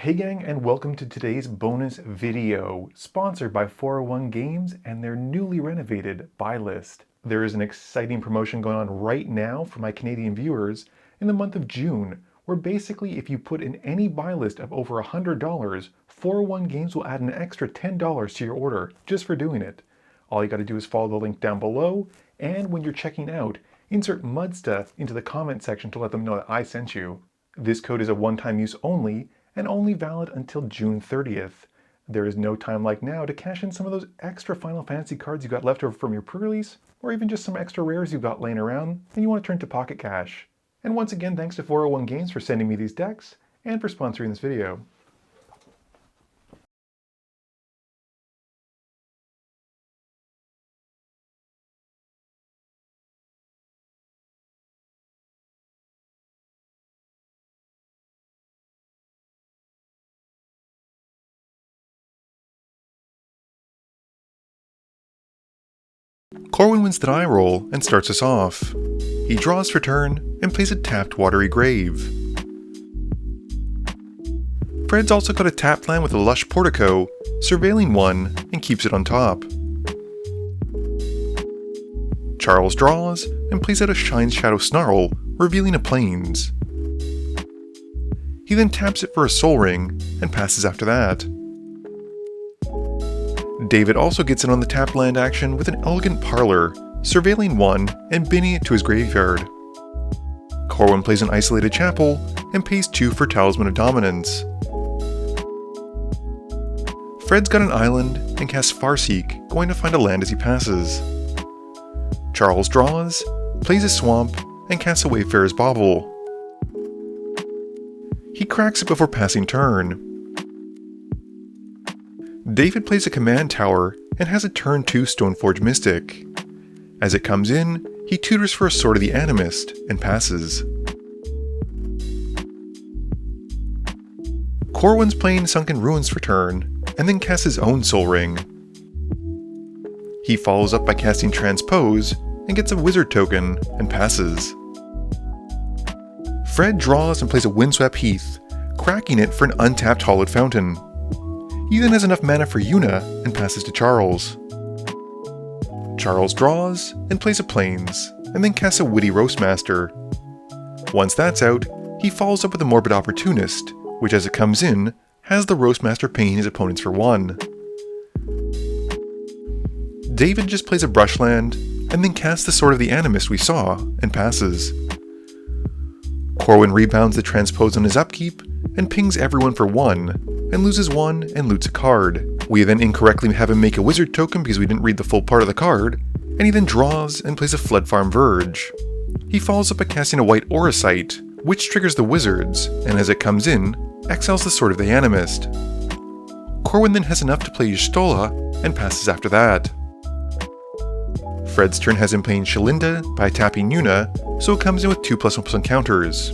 Hey gang, and welcome to today's bonus video, sponsored by 401 Games and their newly renovated buy list. There is an exciting promotion going on right now for my Canadian viewers in the month of June, where basically if you put in any buy list of over $100, 401 Games will add an extra $10 to your order just for doing it. All you gotta do is follow the link down below, and when you're checking out, insert Mudsta into the comment section to let them know that I sent you. This code is a one-time use only, and only valid until June 30th. There is no time like now to cash in some of those extra Final Fantasy cards you got left over from your pre-release, or even just some extra rares you got laying around and you want to turn to pocket cash. And once again, thanks to 401 Games for sending me these decks and for sponsoring this video. Corwin wins the die roll and starts us off. He draws for turn and plays a tapped Watery Grave. Fred's also got a tapped land with a lush portico, surveilling one and keeps it on top. Charles draws and plays out a Shine Shadow Snarl, revealing a Plains. He then taps it for a Soul Ring and passes after that. David also gets in on the tapped land action with an Elegant Parlor, surveilling one and binning it to his graveyard. Corwin plays an Isolated Chapel and pays 2 for Talisman of Dominance. Fred's got an island and casts Farseek, going to find a land as he passes. Charles draws, plays a swamp, and casts a Wayfarer's Bauble. He cracks it before passing turn. David plays a command tower and has a turn 2 Stoneforge Mystic. As it comes in, he tutors for a Sword of the Animist and passes. Corwin's playing Sunken Ruins for turn, and then casts his own Soul Ring. He follows up by casting Transpose and gets a Wizard token and passes. Fred draws and plays a Windswept Heath, cracking it for an untapped Hollowed Fountain. He then has enough mana for Yuna and passes to Charles. Charles draws and plays a Plains, and then casts a Witty Roastmaster. Once that's out, he follows up with a Morbid Opportunist, which as it comes in, has the Roastmaster paying his opponents for 1. David just plays a Brushland, and then casts the Sword of the Animist we saw, and passes. Corwin rebounds the Transpose on his upkeep, and pings everyone for 1, and loses 1 and loots a card. We then incorrectly have him make a Wizard token because we didn't read the full part of the card, and he then draws and plays a Flood Farm Verge. He follows up by casting a White Auracite, which triggers the Wizards, and as it comes in, exiles the Sword of the Animist. Corwin then has enough to play Y'shtola, and passes after that. Fred's turn has him playing Shalinda by tapping Yuna, so it comes in with 2+1/+1 counters.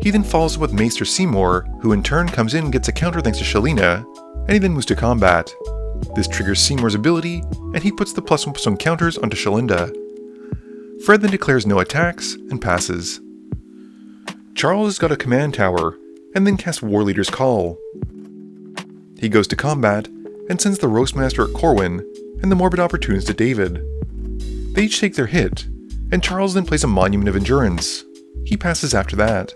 He then follows up with Maester Seymour, who in turn comes in and gets a counter thanks to Shalina, and he then moves to combat. This triggers Seymour's ability, and he puts the +1/+1 counters onto Shalinda. Fred then declares no attacks, and passes. Charles has got a command tower, and then casts Warleader's Call. He goes to combat, and sends the Roastmaster at Corwin, and the Morbid Opportunist to David. They each take their hit, and Charles then plays a Monument of Endurance. He passes after that.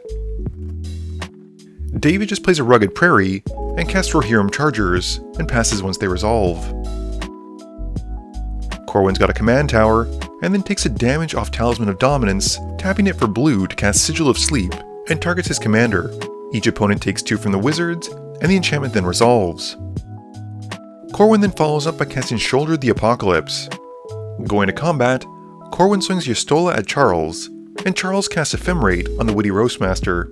David just plays a Rugged Prairie, and casts Rohirrim Chargers, and passes once they resolve. Corwin's got a command tower, and then takes a damage off Talisman of Dominance, tapping it for blue to cast Sigil of Sleep, and targets his commander. Each opponent takes 2 from the Wizards, and the enchantment then resolves. Corwin then follows up by casting Shoulder the Apocalypse. Going to combat, Corwin swings Y'shtola at Charles, and Charles casts Ephemerate on the Witty Roastmaster.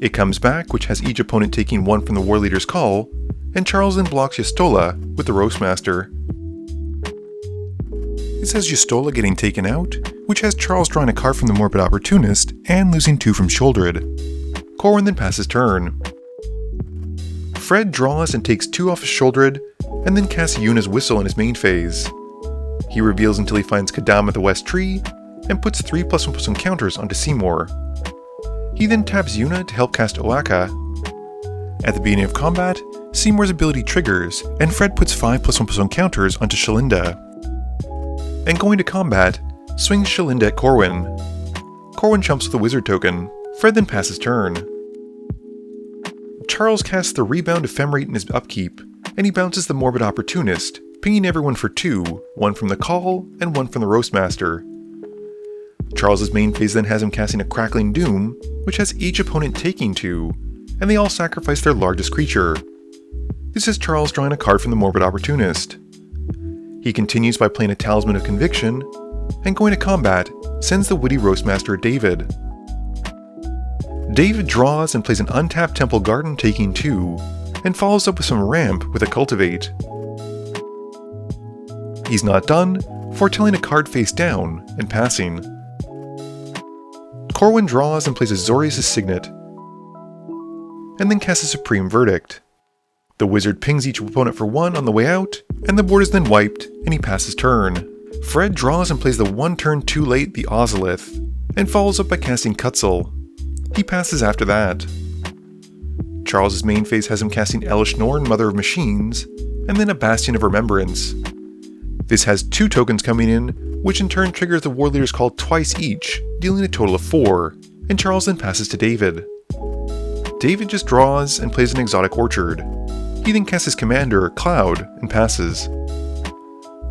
It comes back, which has each opponent taking 1 from the Warleader's Call, and Charles then blocks Y'shtola with the Roastmaster. It says Y'shtola getting taken out, which has Charles drawing a card from the Morbid Opportunist and losing 2 from Shouldered. Corwin then passes turn. Fred draws and takes 2 off his Shouldered, and then casts Yuna's Whistle in his main phase. He reveals until he finds Kadam at the West Tree, and puts 3+1/+1 counters onto Seymour. He then taps Yuna to help cast Oaka. At the beginning of combat, Seymour's ability triggers, and Fred puts 5+1/+1 counters onto Shelinda. And going to combat, swings Shelinda at Corwin. Corwin chumps with a wizard token. Fred then passes turn. Charles casts the Rebound Ephemerate in his upkeep, and he bounces the Morbid Opportunist, pinging everyone for 2, one from the Call and one from the Roastmaster. Charles' main phase then has him casting a Crackling Doom, which has each opponent taking 2, and they all sacrifice their largest creature. This is Charles drawing a card from the Morbid Opportunist. He continues by playing a Talisman of Conviction, and going to combat, sends the Witty Roastmaster at David. David draws and plays an untapped Temple Garden taking 2, and follows up with some ramp with a Cultivate. He's not done, foretelling a card face down and passing. Corwin draws and plays a Zorius' Signet, and then casts a Supreme Verdict. The wizard pings each opponent for 1 on the way out, and the board is then wiped, and he passes turn. Fred draws and plays the 1 turn too late the Ozolith, and follows up by casting Cutzel. He passes after that. Charles' main phase has him casting Elish Norn, Mother of Machines, and then a Bastion of Remembrance. This has 2 tokens coming in, which in turn triggers the War Leader's Call twice each, dealing a total of 4, and Charles then passes to David. David just draws and plays an Exotic Orchard. He then casts his commander, Cloud, and passes.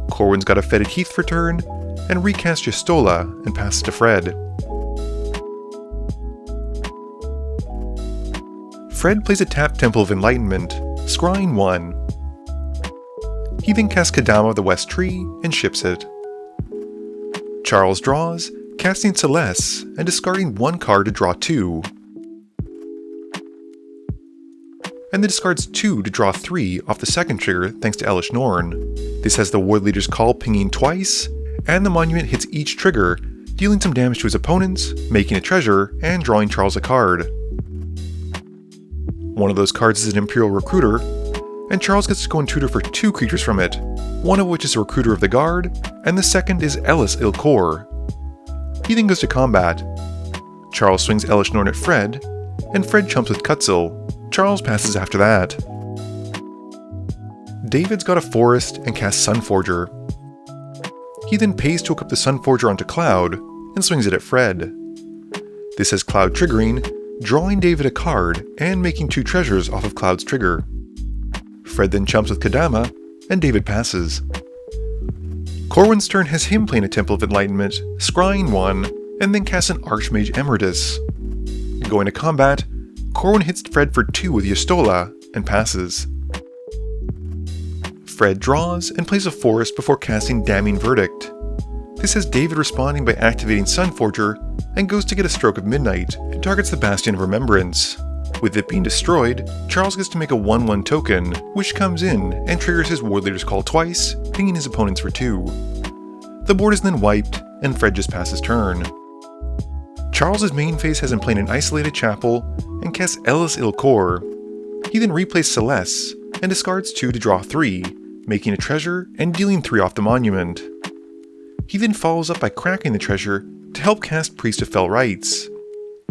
Corwin's got a Fetid Heath for turn, and recasts Justola and passes to Fred. Fred plays a tapped Temple of Enlightenment, scrying 1. He then casts Kadama of the West Tree and ships it. Charles draws, casting Celes and discarding 1 card to draw 2. And then discards 2 to draw 3 off the second trigger thanks to Elish Norn. This has the Ward Leader's Call pinging twice, and the monument hits each trigger, dealing some damage to his opponents, making a treasure, and drawing Charles a card. One of those cards is an Imperial Recruiter, and Charles gets to go and tutor for 2 creatures from it, one of which is a Recruiter of the Guard, and the second is Elis Ilkor. He then goes to combat. Charles swings Elish Norn at Fred, and Fred chumps with Cutzel. Charles passes after that. David's got a Forest and casts Sunforger. He then pays to hook up the Sunforger onto Cloud, and swings it at Fred. This has Cloud triggering, drawing David a card, and making 2 treasures off of Cloud's trigger. Fred then chumps with Kadama, and David passes. Corwin's turn has him playing a Temple of Enlightenment, scrying 1, and then casts an Archmage Emeritus. Going to combat, Corwin hits Fred for 2 with Justola, and passes. Fred draws and plays a Forest before casting Damning Verdict. This has David responding by activating Sunforger, and goes to get a Stroke of Midnight, and targets the Bastion of Remembrance. With it being destroyed, Charles gets to make a 1/1 token, which comes in and triggers his Ward Leader's Call twice, pinging his opponents for 2. The board is then wiped, and Fred just passes turn. Charles' main phase has him playing an Isolated Chapel, and casts Elis Ilkor. He then replays Celes, and discards 2 to draw 3, making a treasure and dealing 3 off the monument. He then follows up by cracking the treasure to help cast Priest of Fell Rites.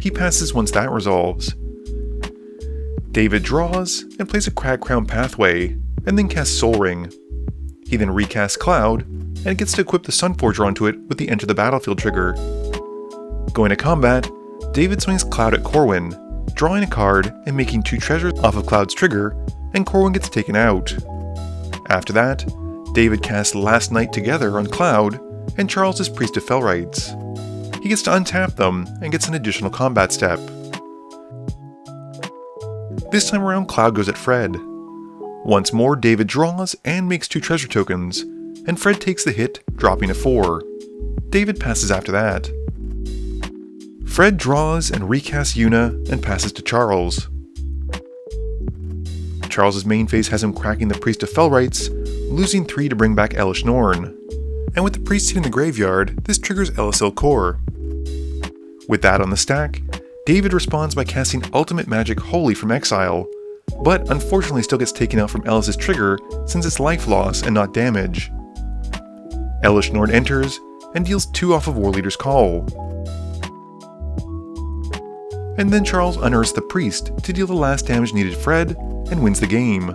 He passes once that resolves. David draws and plays a Crag Crown Pathway, and then casts Soul Ring. He then recasts Cloud, and gets to equip the Sunforger onto it with the Enter the Battlefield trigger. Going to combat, David swings Cloud at Corwin, drawing a card and making 2 treasures off of Cloud's trigger, and Corwin gets taken out. After that, David casts Last Night Together on Cloud, and Charles is Priest of Fell Rites. He gets to untap them and gets an additional combat step. This time around, Cloud goes at Fred. Once more, David draws and makes 2 treasure tokens, and Fred takes the hit, dropping a 4. David passes after that. Fred draws and recasts Yuna and passes to Charles. Charles' main phase has him cracking the Priest of Fell Rites, losing 3 to bring back Elish Norn. And with the priest hitting the graveyard, this triggers Elis Ilkor. With that on the stack, David responds by casting Ultimate Magic Holy from exile, but unfortunately still gets taken out from Elis' trigger since it's life loss and not damage. Elish Norn enters and deals 2 off of War Leader's Call. and then Charles unearths the priest to deal the last damage needed Fred, and wins the game.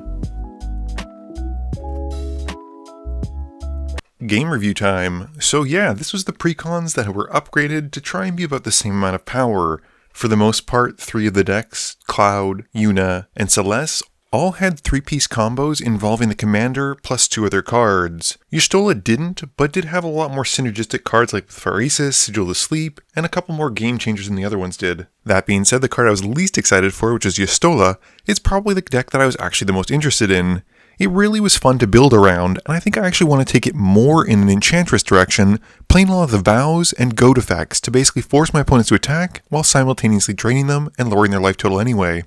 Game review time. So yeah, this was the precons that were upgraded to try and be about the same amount of power. For the most part, 3 of the decks, Cloud, Yuna, and Celes, all had 3-piece combos involving the commander plus 2 other cards. Y'shtola didn't, but did have a lot more synergistic cards like Pharesis, Sigil to Sleep, and a couple more game changers than the other ones did. That being said, the card I was least excited for, which is Y'shtola, is probably the deck that I was actually the most interested in. It really was fun to build around, and I think I actually want to take it more in an Enchantress direction, playing a lot of the vows and goat effects to basically force my opponents to attack while simultaneously draining them and lowering their life total anyway.